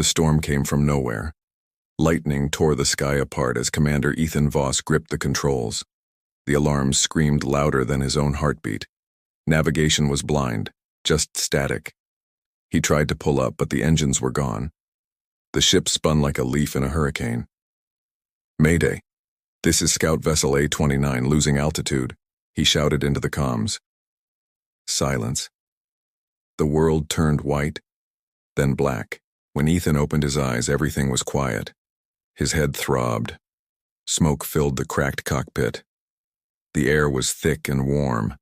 The storm came from nowhere. Lightning tore the sky apart as Commander Ethan Voss gripped the controls. The alarms screamed louder than his own heartbeat. Navigation was blind, just static. He tried to pull up, but the engines were gone. The ship spun like a leaf in a hurricane. "Mayday. This is Scout Vessel A-29 losing altitude," he shouted into the comms. Silence. The world turned white, then black. When Ethan opened his eyes, everything was quiet. His head throbbed. Smoke filled the cracked cockpit. The air was thick and warm,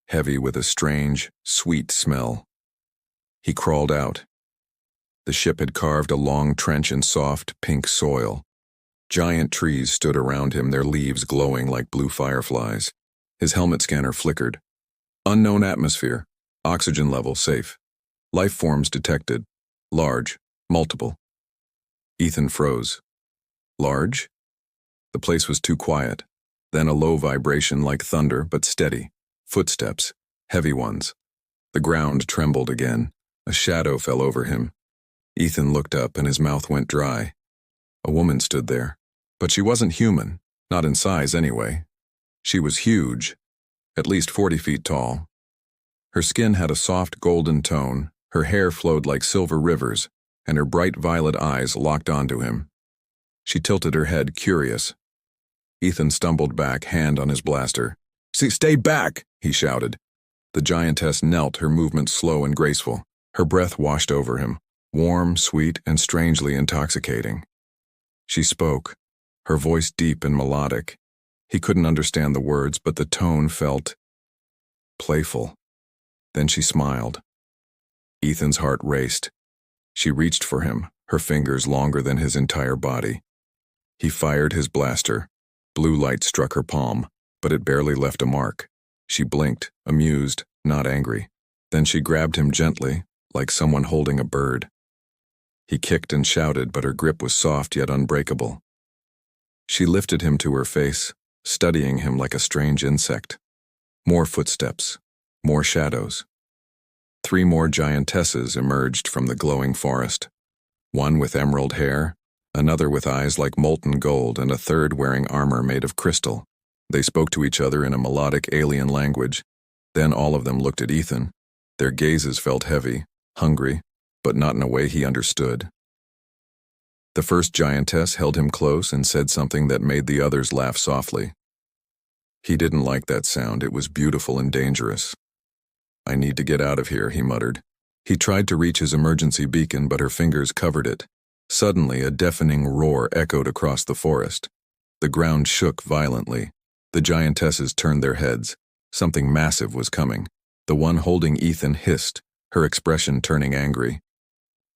heavy with a strange, sweet smell. He crawled out. The ship had carved a long trench in soft, pink soil. Giant trees stood around him, their leaves glowing like blue fireflies. His helmet scanner flickered. "Unknown atmosphere. Oxygen level safe. Life forms detected. Large. Multiple." Ethan froze. Large? The place was too quiet. Then a low vibration like thunder, but steady. Footsteps. Heavy ones. The ground trembled again. A shadow fell over him. Ethan looked up and his mouth went dry. A woman stood there. But she wasn't human. Not in size, anyway. She was huge. At least 40 feet tall. Her skin had a soft golden tone, her hair flowed like silver rivers, and her bright violet eyes locked onto him. She tilted her head, curious. Ethan stumbled back, hand on his blaster. "Stay back!" he shouted. The giantess knelt, her movements slow and graceful. Her breath washed over him, warm, sweet, and strangely intoxicating. She spoke, her voice deep and melodic. He couldn't understand the words, but the tone felt playful. Then she smiled. Ethan's heart raced. She reached for him, her fingers longer than his entire body. He fired his blaster. Blue light struck her palm, but it barely left a mark. She blinked, amused, not angry. Then she grabbed him gently, like someone holding a bird. He kicked and shouted, but her grip was soft yet unbreakable. She lifted him to her face, studying him like a strange insect. More footsteps, more shadows. 3 more giantesses emerged from the glowing forest. One with emerald hair, another with eyes like molten gold, and a third wearing armor made of crystal. They spoke to each other in a melodic alien language. Then all of them looked at Ethan. Their gazes felt heavy, hungry, but not in a way he understood. The first giantess held him close and said something that made the others laugh softly. He didn't like that sound. It was beautiful and dangerous. "I need to get out of here," he muttered. He tried to reach his emergency beacon, but her fingers covered it. Suddenly, a deafening roar echoed across the forest. The ground shook violently. The giantesses turned their heads. Something massive was coming. The one holding Ethan hissed, her expression turning angry.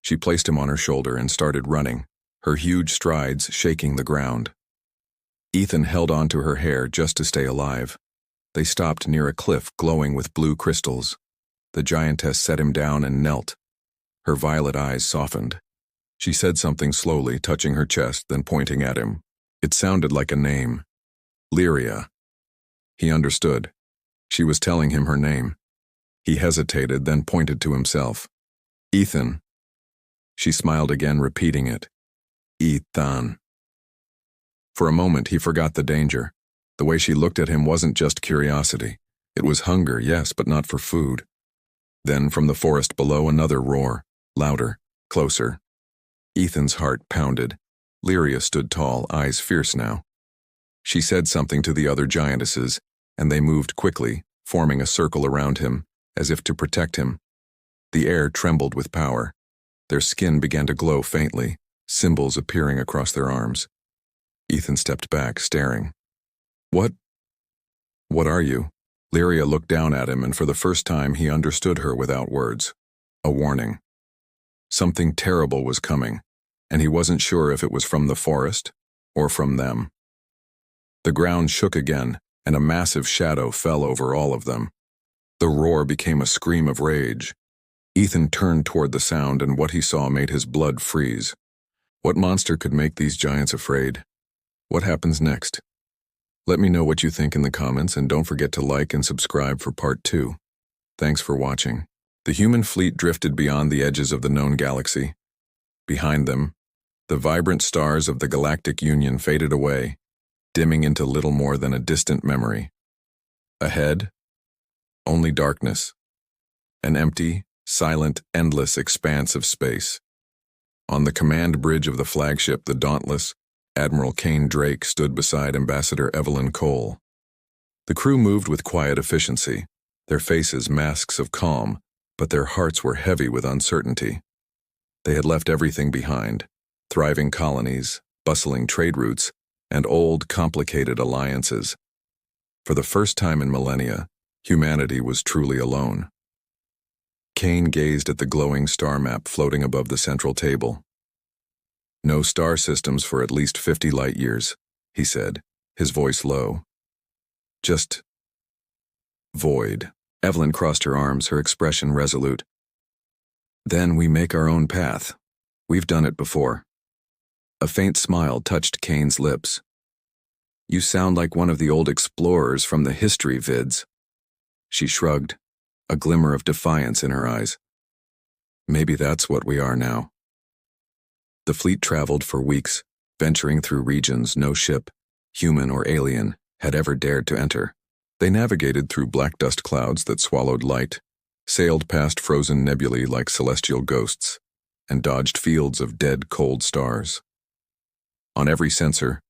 She placed him on her shoulder and started running, her huge strides shaking the ground. Ethan held onto her hair just to stay alive. They stopped near a cliff glowing with blue crystals. The giantess set him down and knelt. Her violet eyes softened. She said something slowly, touching her chest, then pointing at him. It sounded like a name. Lyria. He understood. She was telling him her name. He hesitated, then pointed to himself. "Ethan." She smiled again, repeating it. "Ethan." For a moment, he forgot the danger. The way she looked at him wasn't just curiosity. It was hunger, yes, but not for food. Then from the forest below, another roar, louder, closer. Ethan's heart pounded. Lyria stood tall, eyes fierce now. She said something to the other giantesses, and they moved quickly, forming a circle around him, as if to protect him. The air trembled with power. Their skin began to glow faintly, symbols appearing across their arms. Ethan stepped back, staring. What are you?" Lyria looked down at him, and for the first time he understood her without words. A warning. Something terrible was coming, and he wasn't sure if it was from the forest or from them. The ground shook again, and a massive shadow fell over all of them. The roar became a scream of rage. Ethan turned toward the sound, and what he saw made his blood freeze. What monster could make these giants afraid? What happens next? Let me know what you think in the comments, and don't forget to like and subscribe for part 2. Thanks for watching. The human fleet drifted beyond the edges of the known galaxy. Behind them, the vibrant stars of the Galactic Union faded away, dimming into little more than a distant memory. Ahead, only darkness, an empty, silent, endless expanse of space. On the command bridge of the flagship, the dauntless Admiral Kane Drake stood beside Ambassador Evelyn Cole. The crew moved with quiet efficiency, their faces masks of calm, but their hearts were heavy with uncertainty. They had left everything behind: thriving colonies, bustling trade routes, and old, complicated alliances. For the first time in millennia, humanity was truly alone. Kane gazed at the glowing star map floating above the central table. "No star systems for at least 50 light years," he said, his voice low. "Just void." Evelyn crossed her arms, her expression resolute. "Then we make our own path. We've done it before." A faint smile touched Kane's lips. "You sound like one of the old explorers from the history vids." She shrugged, a glimmer of defiance in her eyes. "Maybe that's what we are now." The fleet traveled for weeks, venturing through regions no ship, human or alien, had ever dared to enter. They navigated through black dust clouds that swallowed light, sailed past frozen nebulae like celestial ghosts, and dodged fields of dead, cold stars. On every sensor,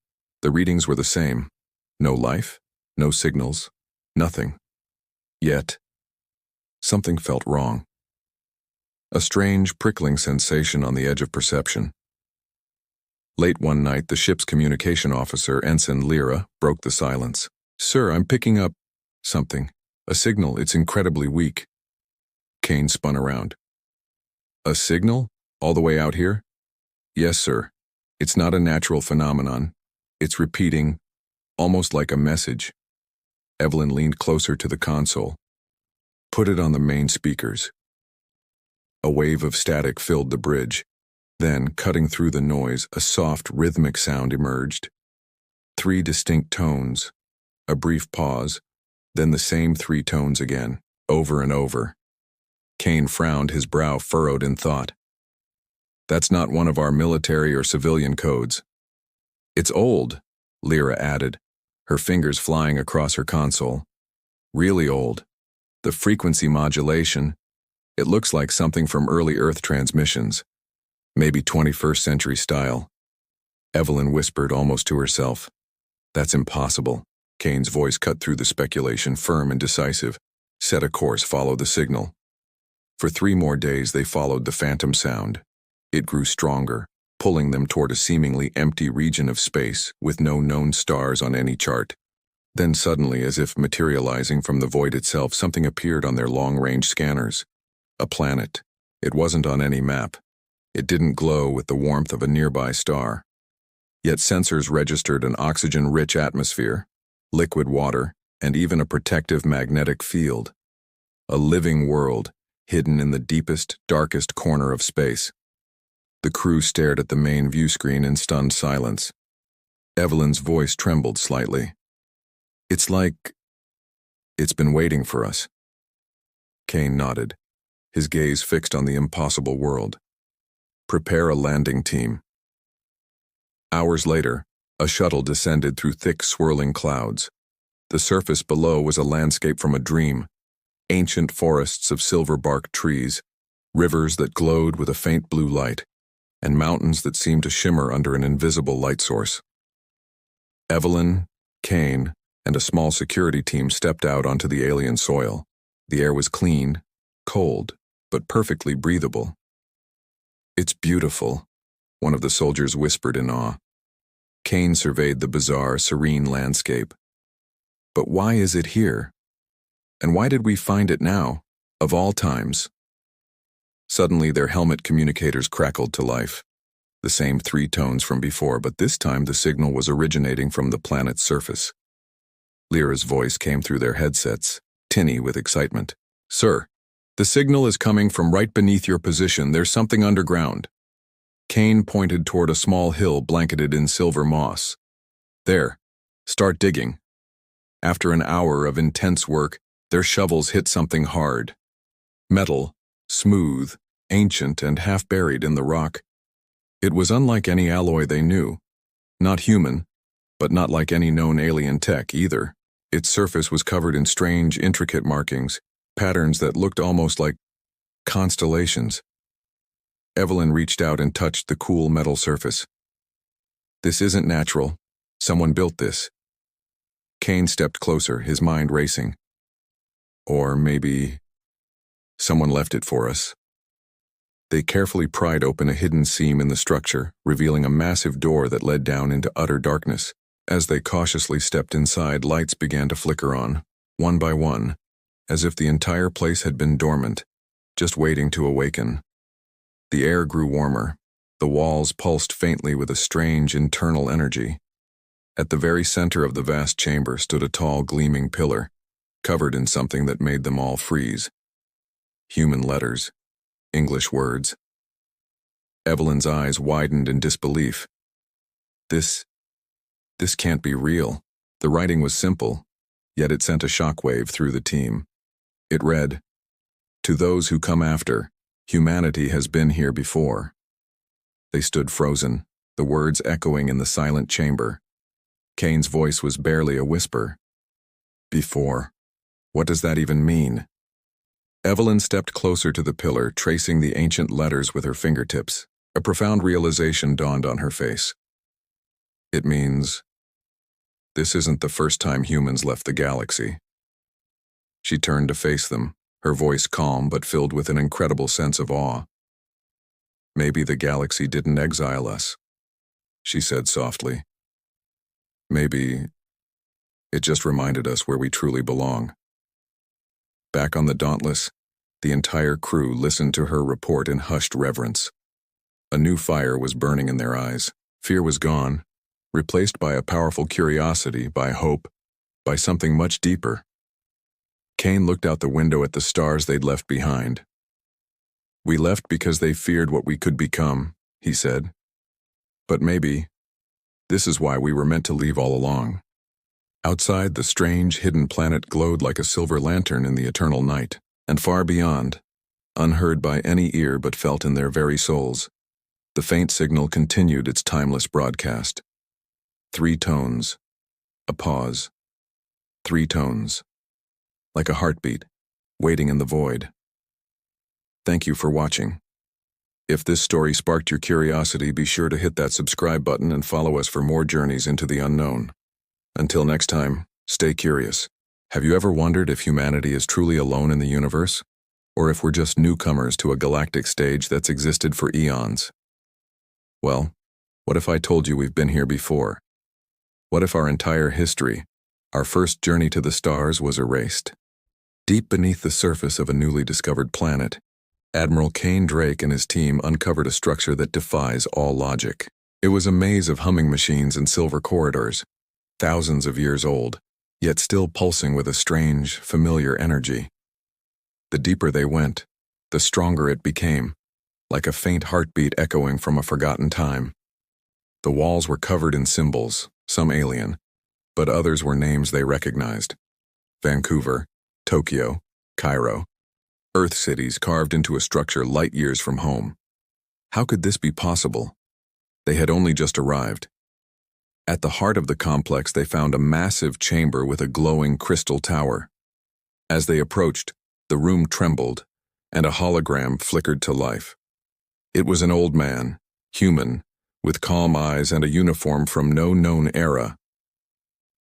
the readings were the same: no life, no signals, nothing. Yet, something felt wrong. A strange, prickling sensation on the edge of perception. Late one night, the ship's communication officer, Ensign Lyra, broke the silence. "Sir, I'm picking up something. A signal. It's incredibly weak." Kane spun around. "A signal? All the way out here?" "Yes, sir. It's not a natural phenomenon. It's repeating, almost like a message." Evelyn leaned closer to the console. "Put it on the main speakers." A wave of static filled the bridge. Then, cutting through the noise, a soft, rhythmic sound emerged. 3 distinct tones. A brief pause, then the same 3 tones again, over and over. Kane frowned, his brow furrowed in thought. "That's not one of our military or civilian codes." "It's old," Lyra added, her fingers flying across her console. "Really old. The frequency modulation, it looks like something from early Earth transmissions. Maybe 21st century style." Evelyn whispered almost to herself. "That's impossible." Kane's voice cut through the speculation, firm and decisive. "Set a course, follow the signal." For 3 more days they followed the phantom sound. It grew stronger, pulling them toward a seemingly empty region of space with no known stars on any chart. Then suddenly, as if materializing from the void itself, something appeared on their long-range scanners. A planet. It wasn't on any map. It didn't glow with the warmth of a nearby star. Yet sensors registered an oxygen-rich atmosphere, liquid water, and even a protective magnetic field. A living world, hidden in the deepest, darkest corner of space. The crew stared at the main view screen in stunned silence. Evelyn's voice trembled slightly. "It's like it's been waiting for us." Kane nodded, his gaze fixed on the impossible world. "Prepare a landing team." Hours later, a shuttle descended through thick, swirling clouds. The surface below was a landscape from a dream: ancient forests of silver-barked trees, rivers that glowed with a faint blue light, and mountains that seemed to shimmer under an invisible light source. Evelyn, Kane, and a small security team stepped out onto the alien soil. The air was clean, cold, but perfectly breathable. "It's beautiful," one of the soldiers whispered in awe. Kane surveyed the bizarre, serene landscape. "But why is it here? And why did we find it now, of all times?" Suddenly, their helmet communicators crackled to life. The same 3 tones from before, but this time the signal was originating from the planet's surface. Lyra's voice came through their headsets, tinny with excitement. "Sir, the signal is coming from right beneath your position. There's something underground." Kane pointed toward a small hill blanketed in silver moss. "There. Start digging." After an hour of intense work, their shovels hit something hard. Metal, smooth, ancient, and half buried in the rock. It was unlike any alloy they knew. Not human, but not like any known alien tech either. Its surface was covered in strange, intricate markings, patterns that looked almost like constellations. Evelyn reached out and touched the cool metal surface. This isn't natural. Someone built this. Kane stepped closer, his mind racing. Or maybe someone left it for us. They carefully pried open a hidden seam in the structure, revealing a massive door that led down into utter darkness. As they cautiously stepped inside, lights began to flicker on, one by one, as if the entire place had been dormant, just waiting to awaken. The air grew warmer. The walls pulsed faintly with a strange internal energy. At the very center of the vast chamber stood a tall, gleaming pillar, covered in something that made them all freeze. Human letters. English words. Evelyn's eyes widened in disbelief. This can't be real. The writing was simple, yet it sent a shockwave through the team. It read, "To those who come after, humanity has been here before." They stood frozen, the words echoing in the silent chamber. Kane's voice was barely a whisper. Before. What does that even mean? Evelyn stepped closer to the pillar, tracing the ancient letters with her fingertips. A profound realization dawned on her face. It means this isn't the first time humans left the galaxy. She turned to face them, her voice calm but filled with an incredible sense of awe. Maybe the galaxy didn't exile us, she said softly. Maybe it just reminded us where we truly belong. Back on the Dauntless, the entire crew listened to her report in hushed reverence. A new fire was burning in their eyes. Fear was gone, replaced by a powerful curiosity, by hope, by something much deeper. Kane looked out the window at the stars they'd left behind. We left because they feared what we could become, he said. But maybe this is why we were meant to leave all along. Outside, the strange, hidden planet glowed like a silver lantern in the eternal night, and far beyond, unheard by any ear but felt in their very souls, the faint signal continued its timeless broadcast. 3 tones. A pause. 3 tones. Like a heartbeat, waiting in the void. Thank you for watching. If this story sparked your curiosity, be sure to hit that subscribe button and follow us for more journeys into the unknown. Until next time, stay curious. Have you ever wondered if humanity is truly alone in the universe? Or if we're just newcomers to a galactic stage that's existed for eons? Well, what if I told you we've been here before? What if our entire history, our first journey to the stars, was erased? Deep beneath the surface of a newly discovered planet, Admiral Kane Drake and his team uncovered a structure that defies all logic. It was a maze of humming machines and silver corridors, thousands of years old, yet still pulsing with a strange, familiar energy. The deeper they went, the stronger it became, like a faint heartbeat echoing from a forgotten time. The walls were covered in symbols, some alien, but others were names they recognized. Vancouver, Tokyo, Cairo. Earth cities carved into a structure light years from home. How could this be possible? They had only just arrived. At the heart of the complex, they found a massive chamber with a glowing crystal tower. As they approached, the room trembled, and a hologram flickered to life. It was an old man, human, with calm eyes and a uniform from no known era.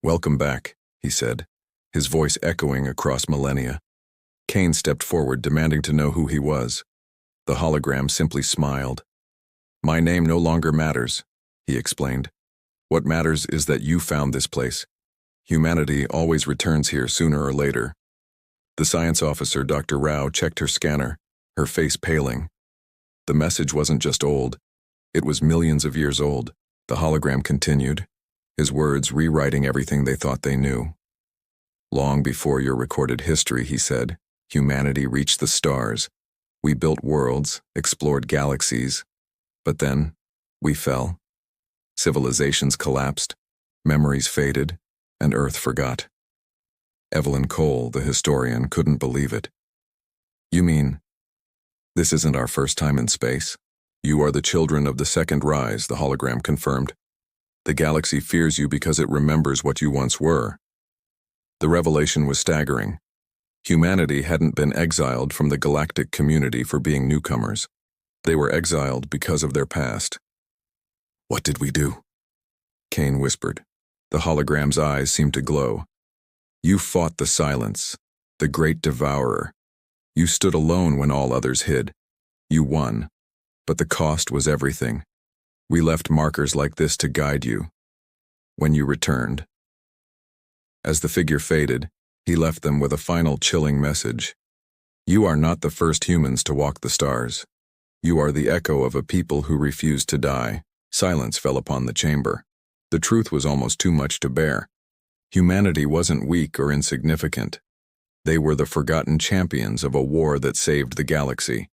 "Welcome back," he said, his voice echoing across millennia. Kane stepped forward, demanding to know who he was. The hologram simply smiled. "My name no longer matters," he explained. "What matters is that you found this place. Humanity always returns here sooner or later." The science officer, Dr. Rao, checked her scanner, her face paling. The message wasn't just old. It was millions of years old. The hologram continued, his words rewriting everything they thought they knew. "Long before your recorded history," he said, "humanity reached the stars. We built worlds, explored galaxies. But then, we fell. Civilizations collapsed, memories faded, and Earth forgot." Evelyn Cole, the historian, couldn't believe it. "You mean, this isn't our first time in space?" You are the children of the second rise, the hologram confirmed. The galaxy fears you because it remembers what you once were. The revelation was staggering. Humanity hadn't been exiled from the galactic community for being newcomers. They were exiled because of their past. What did we do? Kane whispered. The hologram's eyes seemed to glow. You fought the silence, the great devourer. You stood alone when all others hid. You won, but the cost was everything. We left markers like this to guide you. When you returned. As the figure faded, he left them with a final chilling message. You are not the first humans to walk the stars. You are the echo of a people who refused to die. Silence fell upon the chamber. The truth was almost too much to bear. Humanity wasn't weak or insignificant. They were the forgotten champions of a war that saved the galaxy.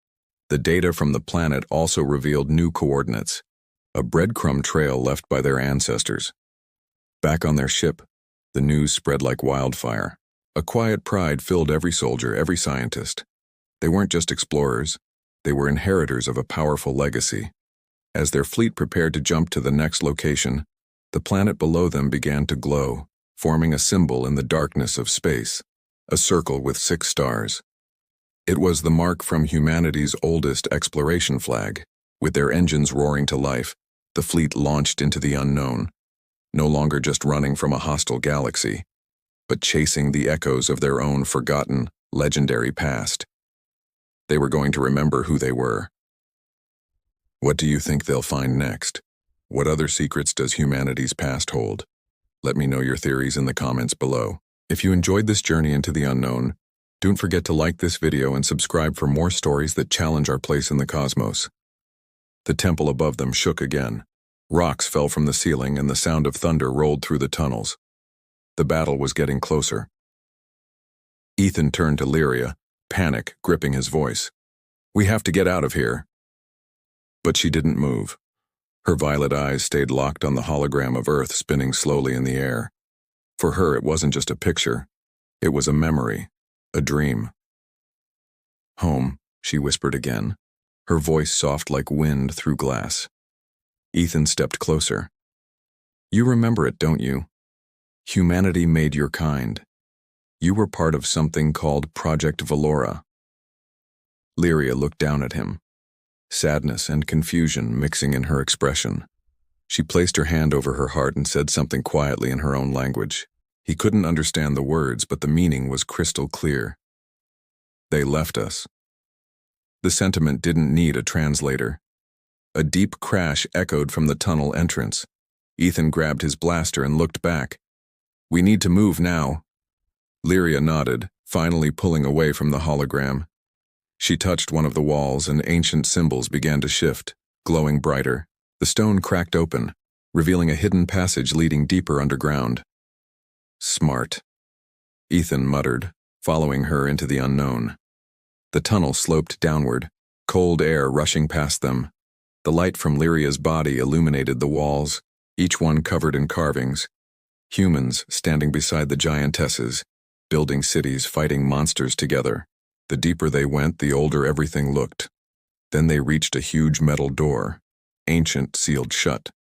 The data from the planet also revealed new coordinates, a breadcrumb trail left by their ancestors. Back on their ship, the news spread like wildfire. A quiet pride filled every soldier, every scientist. They weren't just explorers, they were inheritors of a powerful legacy. As their fleet prepared to jump to the next location, the planet below them began to glow, forming a symbol in the darkness of space, a circle with 6 stars. It was the mark from humanity's oldest exploration flag. With their engines roaring to life, the fleet launched into the unknown, no longer just running from a hostile galaxy, but chasing the echoes of their own forgotten, legendary past. They were going to remember who they were. What do you think they'll find next? What other secrets does humanity's past hold? Let me know your theories in the comments below. If you enjoyed this journey into the unknown, don't forget to like this video and subscribe for more stories that challenge our place in the cosmos. The temple above them shook again. Rocks fell from the ceiling and the sound of thunder rolled through the tunnels. The battle was getting closer. Ethan turned to Lyria, panic gripping his voice. We have to get out of here. But she didn't move. Her violet eyes stayed locked on the hologram of Earth spinning slowly in the air. For her, it wasn't just a picture. It was a memory, a dream. Home, she whispered again, her voice soft like wind through glass. Ethan stepped closer. You remember it, don't you? Humanity made your kind. You were part of something called Project Valora. Lyria looked down at him, sadness and confusion mixing in her expression. She placed her hand over her heart and said something quietly in her own language. He couldn't understand the words, but the meaning was crystal clear. They left us. The sentiment didn't need a translator. A deep crash echoed from the tunnel entrance. Ethan grabbed his blaster and looked back. We need to move now. Lyria nodded, finally pulling away from the hologram. She touched one of the walls and ancient symbols began to shift, glowing brighter. The stone cracked open, revealing a hidden passage leading deeper underground. Smart, Ethan muttered, following her into the unknown. The tunnel sloped downward, cold air rushing past them. The light from Lyria's body illuminated the walls, each one covered in carvings. Humans standing beside the giantesses, building cities, fighting monsters together. The deeper they went, the older everything looked. Then they reached a huge metal door, ancient, sealed shut.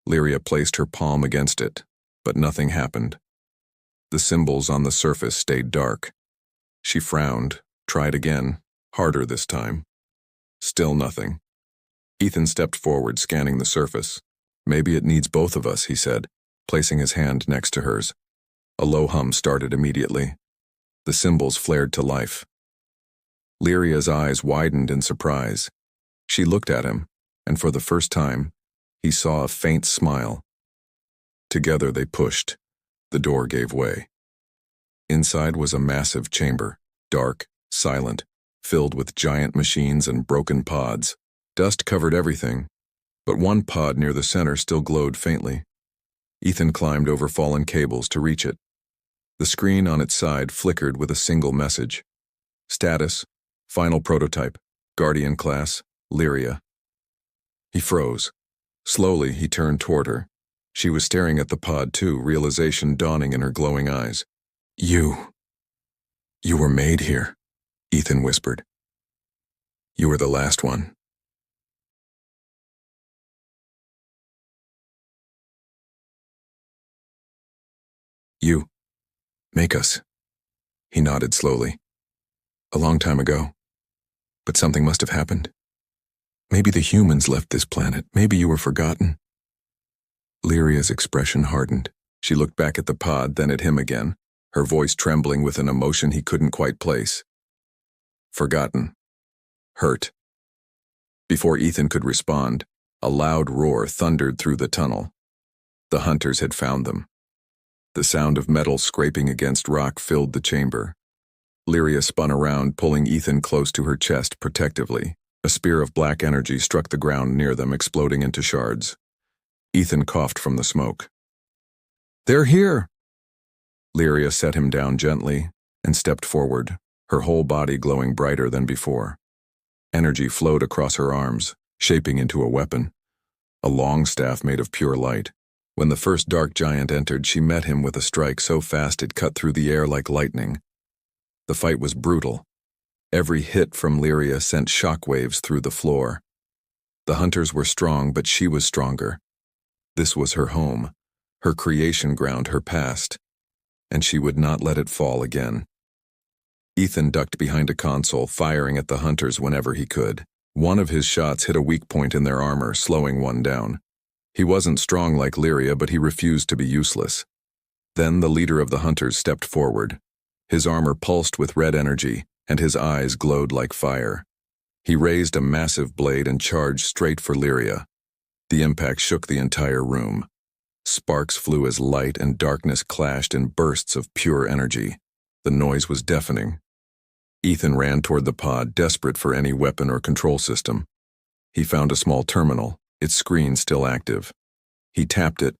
Lyria placed her palm against it, but nothing happened. The symbols on the surface stayed dark. She frowned, tried again, harder this time. Still nothing. Ethan stepped forward, scanning the surface. Maybe it needs both of us, he said, placing his hand next to hers. A low hum started immediately. The symbols flared to life. Lyria's eyes widened in surprise. She looked at him, and for the first time, he saw a faint smile. Together they pushed. The door gave way. Inside was a massive chamber, dark, silent, filled with giant machines and broken pods. Dust covered everything, but one pod near the center still glowed faintly. Ethan climbed over fallen cables to reach it. The screen on its side flickered with a single message. Status, final prototype, Guardian class, Lyria. He froze. Slowly, he turned toward her. She was staring at the pod too, realization dawning in her glowing eyes. You were made here, Ethan whispered. You were the last one. You make us. He nodded slowly. A long time ago. But something must have happened. Maybe the humans left this planet. Maybe you were forgotten. Lyria's expression hardened. She looked back at the pod, then at him again, her voice trembling with an emotion he couldn't quite place. Forgotten. Hurt. Before Ethan could respond, a loud roar thundered through the tunnel. The hunters had found them. The sound of metal scraping against rock filled the chamber. Lyria spun around, pulling Ethan close to her chest protectively. A spear of black energy struck the ground near them, exploding into shards. Ethan coughed from the smoke. They're here! Lyria set him down gently and stepped forward, her whole body glowing brighter than before. Energy flowed across her arms, shaping into a weapon, a long staff made of pure light. When the first dark giant entered, she met him with a strike so fast it cut through the air like lightning. The fight was brutal. Every hit from Lyria sent shockwaves through the floor. The hunters were strong, but she was stronger. This was her home, her creation ground, her past, and she would not let it fall again. Ethan ducked behind a console, firing at the hunters whenever he could. One of his shots hit a weak point in their armor, slowing one down. He wasn't strong like Lyria, but he refused to be useless. Then the leader of the hunters stepped forward. His armor pulsed with red energy, and his eyes glowed like fire. He raised a massive blade and charged straight for Lyria. The impact shook the entire room. Sparks flew as light and darkness clashed in bursts of pure energy. The noise was deafening. Ethan ran toward the pod, desperate for any weapon or control system. He found a small terminal, its screen still active. He tapped it,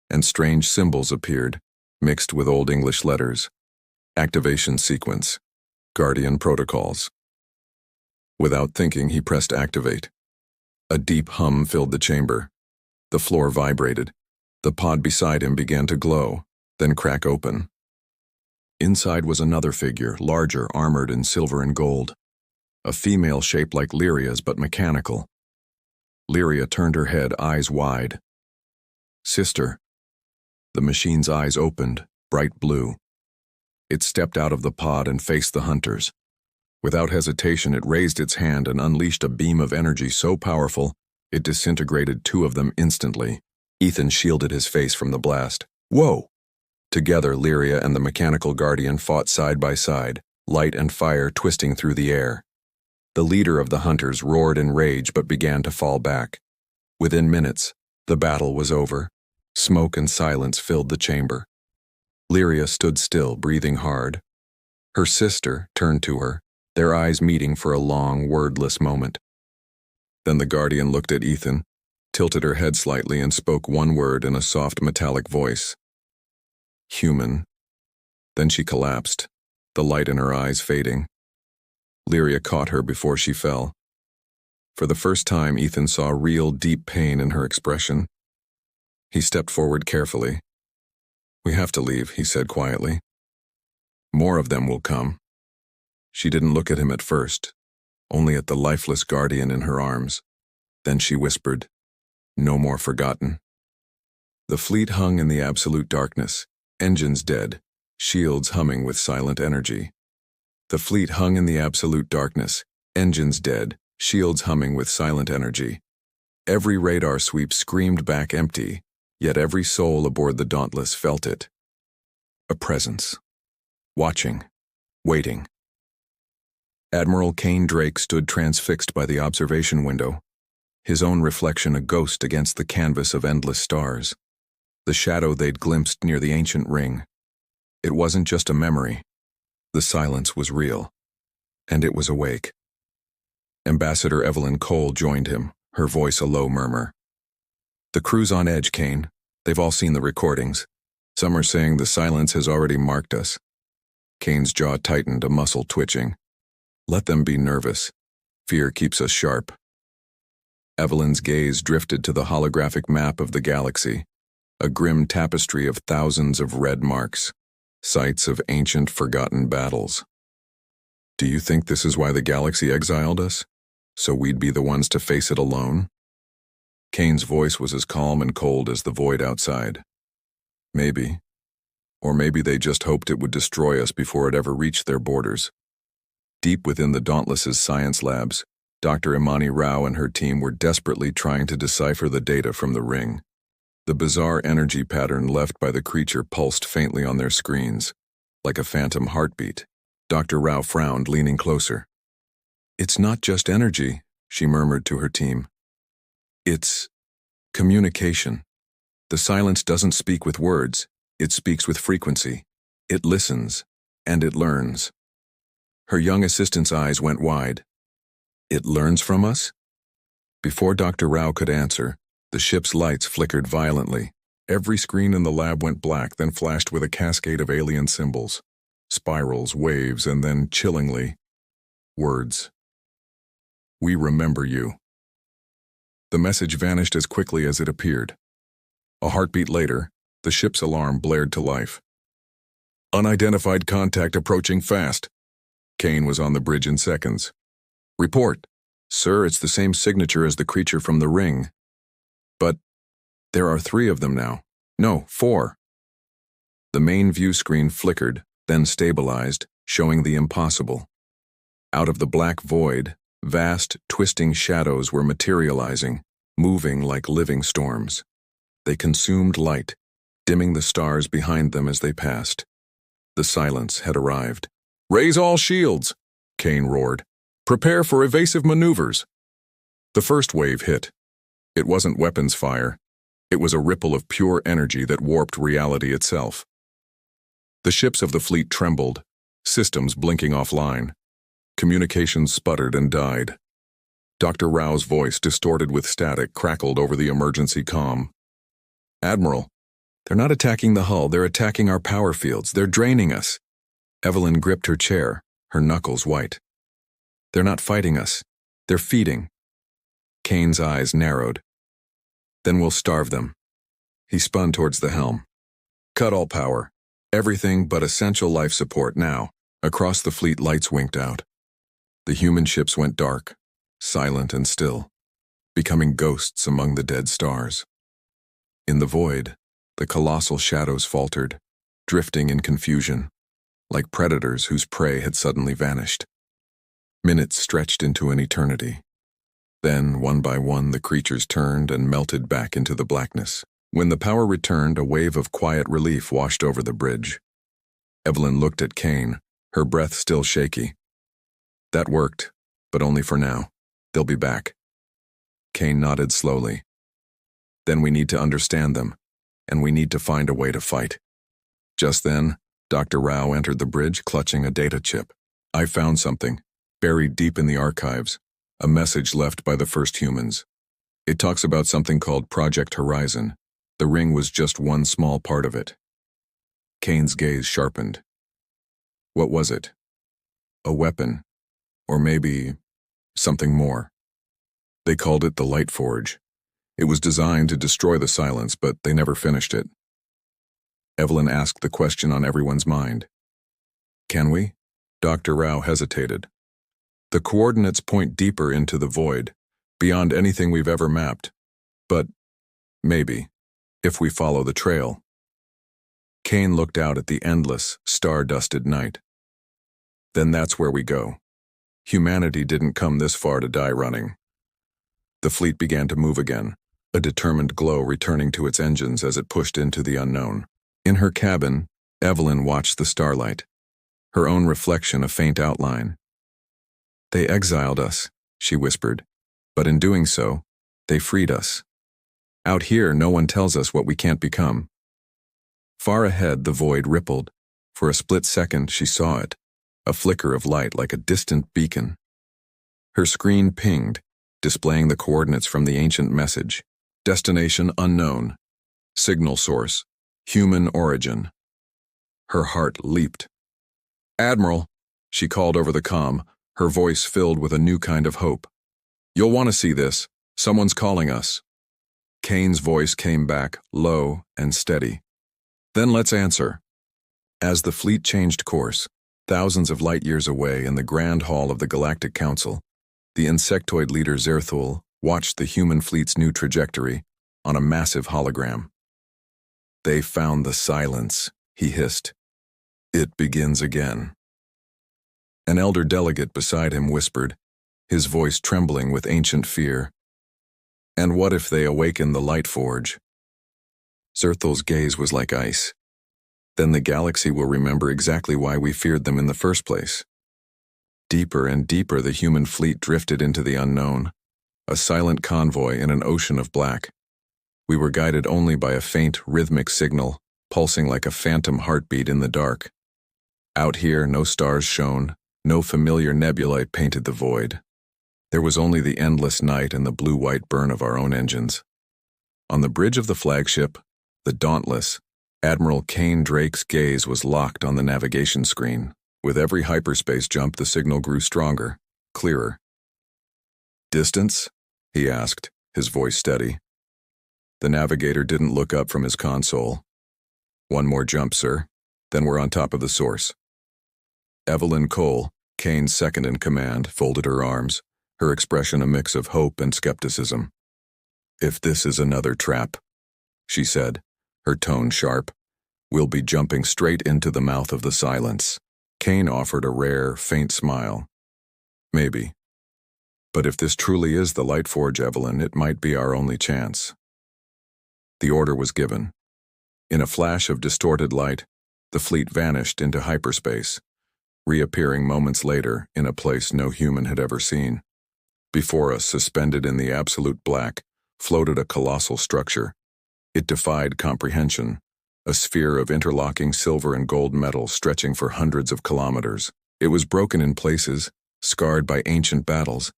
and strange symbols appeared, mixed with Old English letters. Activation sequence. Guardian protocols. Without thinking, he pressed activate. A deep hum filled the chamber. The floor vibrated. The pod beside him began to glow, then crack open. Inside was another figure, larger, armored in silver and gold. A female shaped like Lyria's, but mechanical. Lyria turned her head, eyes wide. Sister. The machine's eyes opened, bright blue. It stepped out of the pod and faced the hunters. Without hesitation, it raised its hand and unleashed a beam of energy so powerful, it disintegrated two of them instantly. Ethan shielded his face from the blast. Whoa! Together, Lyria and the mechanical guardian fought side by side, light and fire twisting through the air. The leader of the hunters roared in rage but began to fall back. Within minutes, the battle was over. Smoke and silence filled the chamber. Lyria stood still, breathing hard. Her sister turned to her, their eyes meeting for a long, wordless moment. Then the guardian looked at Ethan, tilted her head slightly, and spoke one word in a soft metallic voice. Human. Then she collapsed, the light in her eyes fading. Lyria caught her before she fell. For the first time, Ethan saw real, deep pain in her expression. He stepped forward carefully. We have to leave, he said quietly. More of them will come. She didn't look at him at first, only at the lifeless guardian in her arms. Then she whispered, No more forgotten. The fleet hung in the absolute darkness, engines dead, shields humming with silent energy. The fleet hung in the absolute darkness, engines dead, shields humming with silent energy. Every radar sweep screamed back empty, yet every soul aboard the Dauntless felt it. A presence. Watching. Waiting. Admiral Kane Drake stood transfixed by the observation window, his own reflection a ghost against the canvas of endless stars, the shadow they'd glimpsed near the ancient ring. It wasn't just a memory. The silence was real, and it was awake. Ambassador Evelyn Cole joined him, her voice a low murmur. The crew's on edge, Kane. They've all seen the recordings. Some are saying the silence has already marked us. Kane's jaw tightened, a muscle twitching. Let them be nervous. Fear keeps us sharp. Evelyn's gaze drifted to the holographic map of the galaxy, a grim tapestry of thousands of red marks, sites of ancient forgotten battles. Do you think this is why the galaxy exiled us? So we'd be the ones to face it alone? Kane's voice was as calm and cold as the void outside. Maybe. Or maybe they just hoped it would destroy us before it ever reached their borders. Deep within the Dauntless's science labs, Dr. Imani Rao and her team were desperately trying to decipher the data from the ring. The bizarre energy pattern left by the creature pulsed faintly on their screens, like a phantom heartbeat. Dr. Rao frowned, leaning closer. "It's not just energy," she murmured to her team. "It's communication. The silence doesn't speak with words, it speaks with frequency. It listens, and it learns." Her young assistant's eyes went wide. "It learns from us?" Before Dr. Rao could answer, the ship's lights flickered violently. Every screen in the lab went black, then flashed with a cascade of alien symbols. Spirals, waves, and then, chillingly, words. "We remember you." The message vanished as quickly as it appeared. A heartbeat later, the ship's alarm blared to life. "Unidentified contact approaching fast." Kane was on the bridge in seconds. "Report. Sir, it's the same signature as the creature from the ring. But there are 3 of them now. No, 4. The main view screen flickered, then stabilized, showing the impossible. Out of the black void, vast, twisting shadows were materializing, moving like living storms. They consumed light, dimming the stars behind them as they passed. The silence had arrived. "Raise all shields!" Kane roared. "Prepare for evasive maneuvers." The first wave hit. It wasn't weapons fire. It was a ripple of pure energy that warped reality itself. The ships of the fleet trembled, systems blinking offline. Communications sputtered and died. Dr. Rao's voice, distorted with static, crackled over the emergency comm. "Admiral, they're not attacking the hull, they're attacking our power fields. They're draining us." Evelyn gripped her chair, her knuckles white. "They're not fighting us. They're feeding." Kane's eyes narrowed. "Then we'll starve them." He spun towards the helm. "Cut all power. Everything but essential life support now." Across the fleet, lights winked out. The human ships went dark, silent and still, becoming ghosts among the dead stars. In the void, the colossal shadows faltered, drifting in confusion, like predators whose prey had suddenly vanished. Minutes stretched into an eternity. Then, one by one, the creatures turned and melted back into the blackness. When the power returned, a wave of quiet relief washed over the bridge. Evelyn looked at Kane, her breath still shaky. "That worked, but only for now. They'll be back." Kane nodded slowly. "Then we need to understand them, and we need to find a way to fight." Just then, Dr. Rao entered the bridge, clutching a data chip. "I found something, buried deep in the archives, a message left by the first humans. It talks about something called Project Horizon. The ring was just one small part of it." Kane's gaze sharpened. What was it? A weapon, or maybe something more. They called it the Lightforge. It was designed to destroy the silence, but they never finished it. Evelyn asked the question on everyone's mind. "Can we?" Dr. Rao hesitated. "The coordinates point deeper into the void, beyond anything we've ever mapped. But maybe, if we follow the trail." Kane looked out at the endless, star-dusted night. "Then that's where we go. Humanity didn't come this far to die running." The fleet began to move again, a determined glow returning to its engines as it pushed into the unknown. In her cabin, Evelyn watched the starlight, her own reflection a faint outline. "They exiled us," she whispered, "but in doing so, they freed us. Out here, no one tells us what we can't become." Far ahead, the void rippled. For a split second, she saw it, a flicker of light like a distant beacon. Her screen pinged, displaying the coordinates from the ancient message. Destination unknown. Signal source. Human origin. Her heart leaped. "Admiral," she called over the comm, her voice filled with a new kind of hope. "You'll want to see this. Someone's calling us." Kane's voice came back, low and steady. "Then let's answer." As the fleet changed course, thousands of light-years away in the grand hall of the Galactic Council, the insectoid leader Zerthul watched the human fleet's new trajectory on a massive hologram. "They found the silence," he hissed. It begins again. An elder delegate beside him whispered, his voice trembling with ancient fear. And what if they awaken the Lightforge? Zerthel's gaze was like ice. Then the galaxy will remember exactly why we feared them in the first place. Deeper and deeper the human fleet drifted into the unknown, a silent convoy in an ocean of black. We were guided only by a faint, rhythmic signal, pulsing like a phantom heartbeat in the dark. Out here, no stars shone, no familiar nebulae painted the void. There was only the endless night and the blue-white burn of our own engines. On the bridge of the flagship, the Dauntless, Admiral Kane Drake's gaze was locked on the navigation screen. With every hyperspace jump, the signal grew stronger, clearer. Distance? He asked, his voice steady. The navigator didn't look up from his console. One more jump, sir. Then we're on top of the source. Evelyn Cole, Kane's second in command, folded her arms, her expression a mix of hope and skepticism. If this is another trap, she said, her tone sharp, we'll be jumping straight into the mouth of the silence. Kane offered a rare, faint smile. Maybe. But if this truly is the Lightforge, Evelyn, it might be our only chance. The order was given. In a flash of distorted light, the fleet vanished into hyperspace, reappearing moments later in a place no human had ever seen. Before us, suspended in the absolute black, floated a colossal structure. It defied comprehension, a sphere of interlocking silver and gold metal stretching for hundreds of kilometers. It was broken in places, scarred by ancient battles,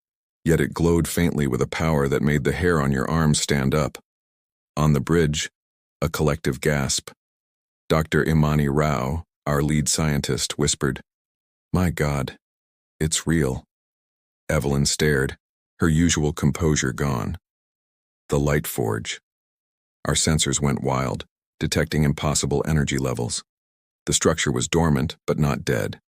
yet it glowed faintly with a power that made the hair on your arms stand up. On the bridge, a collective gasp. Dr. Imani Rao, our lead scientist, whispered, "My God, it's real." Evelyn stared, her usual composure gone. The Lightforge. Our sensors went wild, detecting impossible energy levels. The structure was dormant, but not dead.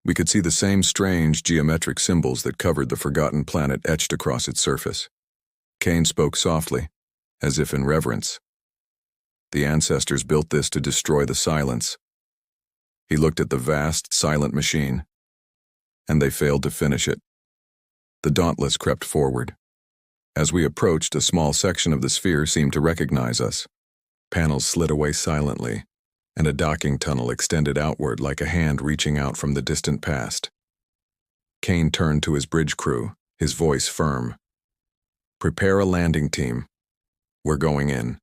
We could see the same strange geometric symbols that covered the forgotten planet etched across its surface. Kane spoke softly, as if in reverence. The ancestors built this to destroy the silence. He looked at the vast, silent machine, and they failed to finish it. The Dauntless crept forward. As we approached, a small section of the sphere seemed to recognize us. Panels slid away silently, and a docking tunnel extended outward like a hand reaching out from the distant past. Kane turned to his bridge crew, his voice firm. "Prepare a landing team. We're going in."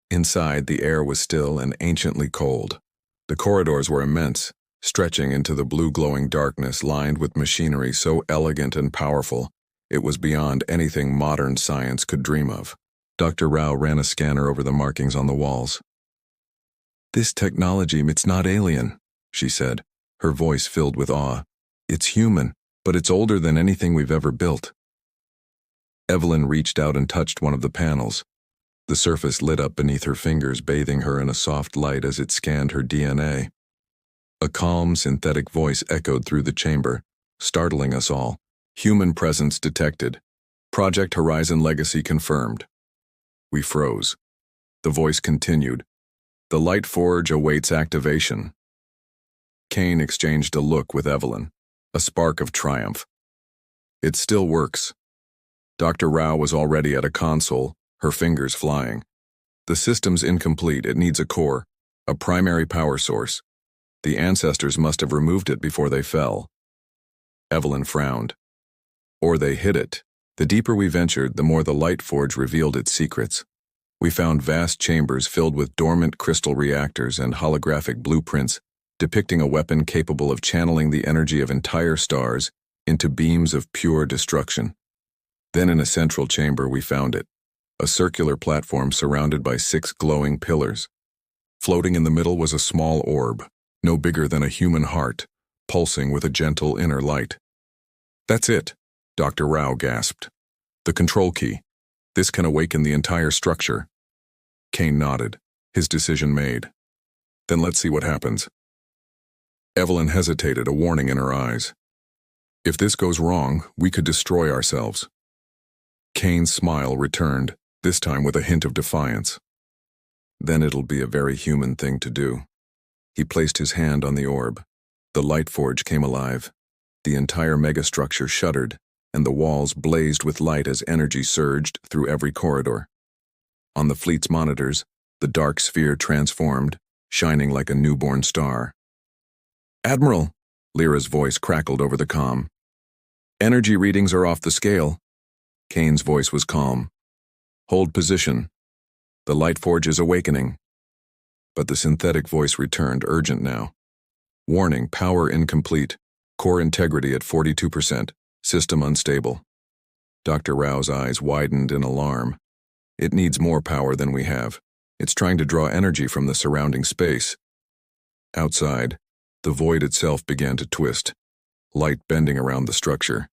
Inside, the air was still and anciently cold. The corridors were immense, stretching into the blue-glowing darkness lined with machinery so elegant and powerful it was beyond anything modern science could dream of. Dr. Rao ran a scanner over the markings on the walls. "This technology, it's not alien," she said, her voice filled with awe. "It's human, but it's older than anything we've ever built." Evelyn reached out and touched one of the panels. The surface lit up beneath her fingers, bathing her in a soft light as it scanned her DNA. A calm, synthetic voice echoed through the chamber, startling us all. "Human presence detected. Project Horizon Legacy confirmed." We froze. The voice continued. "The Lightforge awaits activation." Kane exchanged a look with Evelyn, a spark of triumph. "It still works." Dr. Rao was already at a console, her fingers flying. "The system's incomplete. It needs a core, a primary power source. The ancestors must have removed it before they fell." Evelyn frowned. "Or they hid it." The deeper we ventured, the more the Lightforge revealed its secrets. We found vast chambers filled with dormant crystal reactors and holographic blueprints depicting a weapon capable of channeling the energy of entire stars into beams of pure destruction. Then in a central chamber we found it, a circular platform surrounded by 6 glowing pillars. Floating in the middle was a small orb, no bigger than a human heart, pulsing with a gentle inner light. "That's it," Dr. Rao gasped. "The control key. This can awaken the entire structure." Kane nodded, his decision made. "Then let's see what happens." Evelyn hesitated, a warning in her eyes. "If this goes wrong, we could destroy ourselves." Kane's smile returned, this time with a hint of defiance. "Then it'll be a very human thing to do." He placed his hand on the orb. The Lightforge came alive. The entire megastructure shuddered, and the walls blazed with light as energy surged through every corridor. On the fleet's monitors, the dark sphere transformed, shining like a newborn star. "Admiral," Lyra's voice crackled over the comm. "Energy readings are off the scale." Kane's voice was calm. "Hold position. The Lightforge is awakening." But the synthetic voice returned, urgent now. "Warning, power incomplete. Core integrity at 42%. System unstable." Dr. Rao's eyes widened in alarm. "It needs more power than we have. It's trying to draw energy from the surrounding space." Outside, the void itself began to twist, light bending around the structure.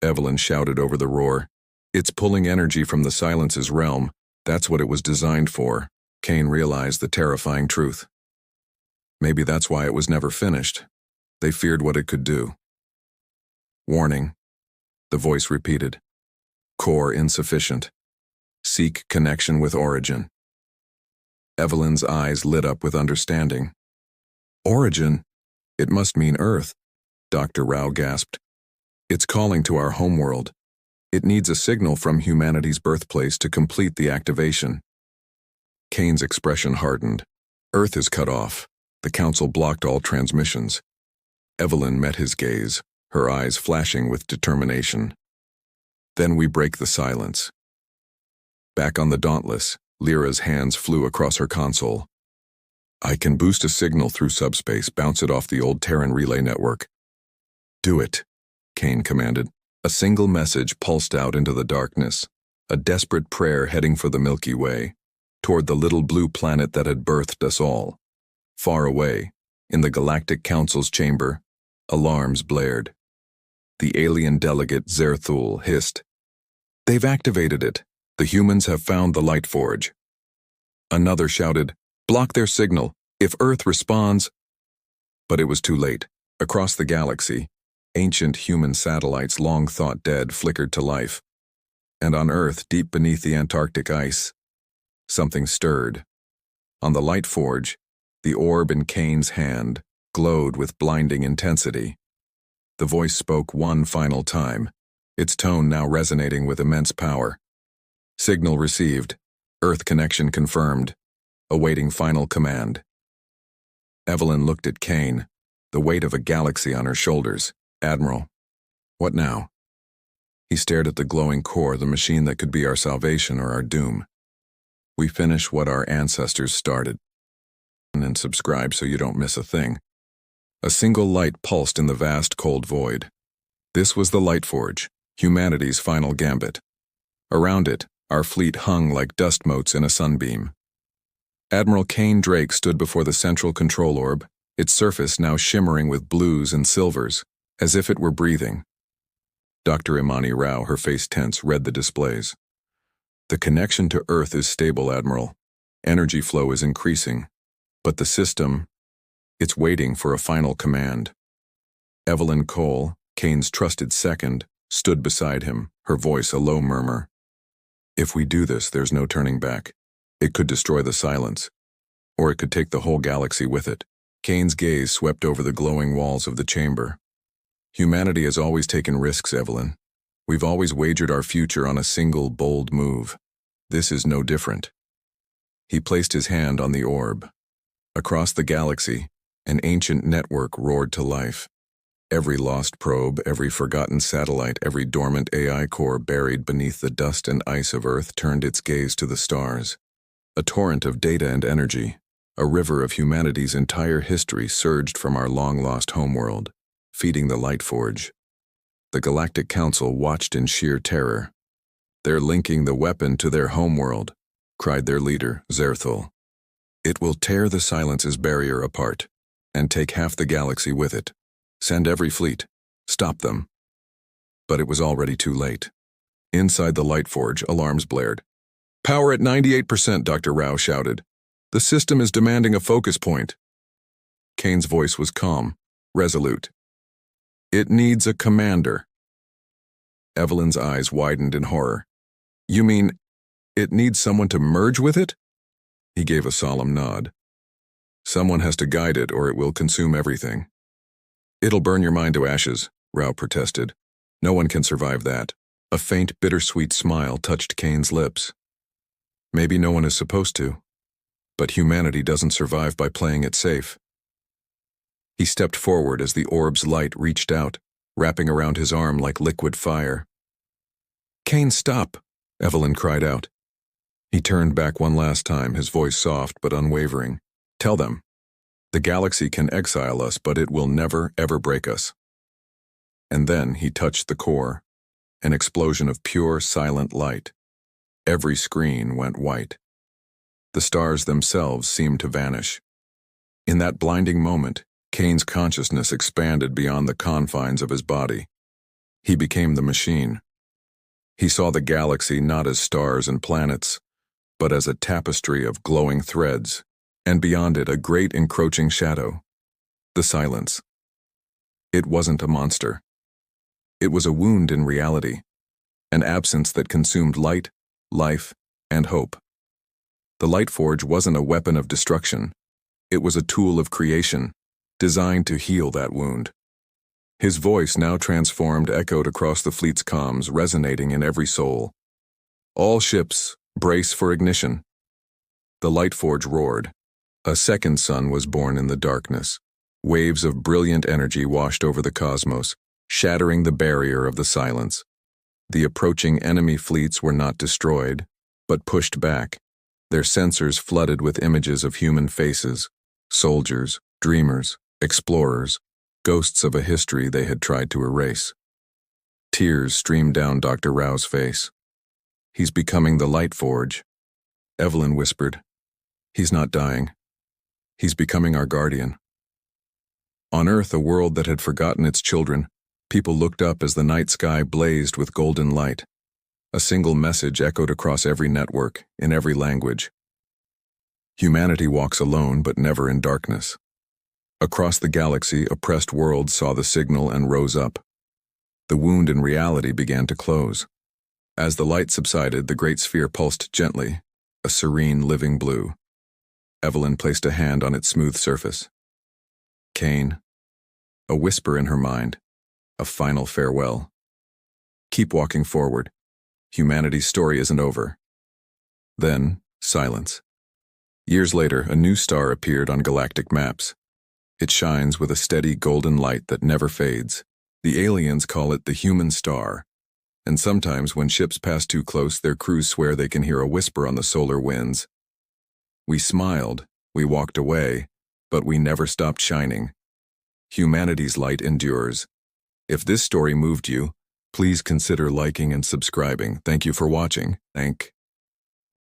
Evelyn shouted over the roar, "It's pulling energy from the silence's realm. That's what it was designed for." Kane realized the terrifying truth. Maybe that's why it was never finished. They feared what it could do. "Warning," the voice repeated. "Core insufficient. Seek connection with origin." Evelyn's eyes lit up with understanding. "Origin? It must mean Earth," Dr. Rao gasped. "It's calling to our homeworld. It needs a signal from humanity's birthplace to complete the activation." Kane's expression hardened. "Earth is cut off. The Council blocked all transmissions." Evelyn met his gaze, her eyes flashing with determination. "Then we break the silence." Back on the Dauntless, Lyra's hands flew across her console. "I can boost a signal through subspace, bounce it off the old Terran relay network." "Do it," Kane commanded. A single message pulsed out into the darkness, a desperate prayer heading for the Milky Way, toward the little blue planet that had birthed us all. Far away, in the Galactic Council's chamber, alarms blared. The alien delegate Zerthul hissed, "They've activated it. The humans have found the Lightforge." Another shouted, "Block their signal. If Earth responds—" But it was too late. Across the galaxy, ancient human satellites long thought dead flickered to life. And on Earth, deep beneath the Antarctic ice, something stirred. On the Lightforge, the orb in Kane's hand glowed with blinding intensity. The voice spoke one final time, its tone now resonating with immense power. "Signal received. Earth connection confirmed. Awaiting final command." Evelyn looked at Kane, the weight of a galaxy on her shoulders. "Admiral, what now?" He stared at the glowing core, the machine that could be our salvation or our doom. "We finish what our ancestors started." And subscribe so you don't miss a thing. A single light pulsed in the vast cold void. This was the Lightforge, humanity's final gambit. Around it, our fleet hung like dust motes in a sunbeam. Admiral Kane Drake stood before the central control orb, its surface now shimmering with blues and silvers, as if it were breathing. Dr. Imani Rao, her face tense, read the displays. "The connection to Earth is stable, Admiral. Energy flow is increasing. But the system, it's waiting for a final command." Evelyn Cole, Kane's trusted second, stood beside him, her voice a low murmur. "If we do this, there's no turning back. It could destroy the silence, or it could take the whole galaxy with it." Kane's gaze swept over the glowing walls of the chamber. "Humanity has always taken risks, Evelyn. We've always wagered our future on a single, bold move. This is no different." He placed his hand on the orb. Across the galaxy, an ancient network roared to life. Every lost probe, every forgotten satellite, every dormant AI core buried beneath the dust and ice of Earth turned its gaze to the stars. A torrent of data and energy, a river of humanity's entire history surged from our long-lost homeworld, feeding the Lightforge. The Galactic Council watched in sheer terror. "They're linking the weapon to their homeworld," cried their leader, Zerthul. "It will tear the silence's barrier apart, and take half the galaxy with it. Send every fleet. Stop them." But it was already too late. Inside the Lightforge, alarms blared. "Power at 98%, Dr. Rao shouted. The system is demanding a focus point." Kane's voice was calm, resolute. "It needs a commander." Evelyn's eyes widened in horror. "You mean, it needs someone to merge with it?" He gave a solemn nod. Someone has to guide it or it will consume everything. It'll burn your mind to ashes, Rao protested. No one can survive that. A faint, bittersweet smile touched Kane's lips. Maybe no one is supposed to. But humanity doesn't survive by playing it safe. He stepped forward as the orb's light reached out, wrapping around his arm like liquid fire. "Kane, stop!" Evelyn cried out. He turned back one last time, his voice soft but unwavering. "Tell them. The galaxy can exile us, but it will never, ever break us." And then he touched the core, an explosion of pure, silent light. Every screen went white. The stars themselves seemed to vanish. In that blinding moment, Kane's consciousness expanded beyond the confines of his body. He became the machine. He saw the galaxy not as stars and planets, but as a tapestry of glowing threads, and beyond it a great encroaching shadow, the silence. It wasn't a monster. It was a wound in reality, an absence that consumed light, life, and hope. The Lightforge wasn't a weapon of destruction. It was a tool of creation, designed to heal that wound. His voice, now transformed, echoed across the fleet's comms, resonating in every soul. "All ships, brace for ignition." The Lightforge roared. A second sun was born in the darkness. Waves of brilliant energy washed over the cosmos, shattering the barrier of the silence. The approaching enemy fleets were not destroyed, but pushed back, their sensors flooded with images of human faces, soldiers, dreamers, explorers, ghosts of a history they had tried to erase. Tears streamed down Dr. Rao's face. "He's becoming the Lightforge," Evelyn whispered. "He's not dying. He's becoming our guardian." On Earth, a world that had forgotten its children, people looked up as the night sky blazed with golden light. A single message echoed across every network, in every language. Humanity walks alone, but never in darkness. Across the galaxy, oppressed worlds saw the signal and rose up. The wound in reality began to close. As the light subsided, the great sphere pulsed gently, a serene, living blue. Evelyn placed a hand on its smooth surface. "Kane." A whisper in her mind, a final farewell. "Keep walking forward. Humanity's story isn't over." Then, silence. Years later, a new star appeared on galactic maps. It shines with a steady golden light that never fades. The aliens call it the human star. And sometimes when ships pass too close, their crews swear they can hear a whisper on the solar winds. We smiled, we walked away, but we never stopped shining. Humanity's light endures. If this story moved you, please consider liking and subscribing. Thank you for watching.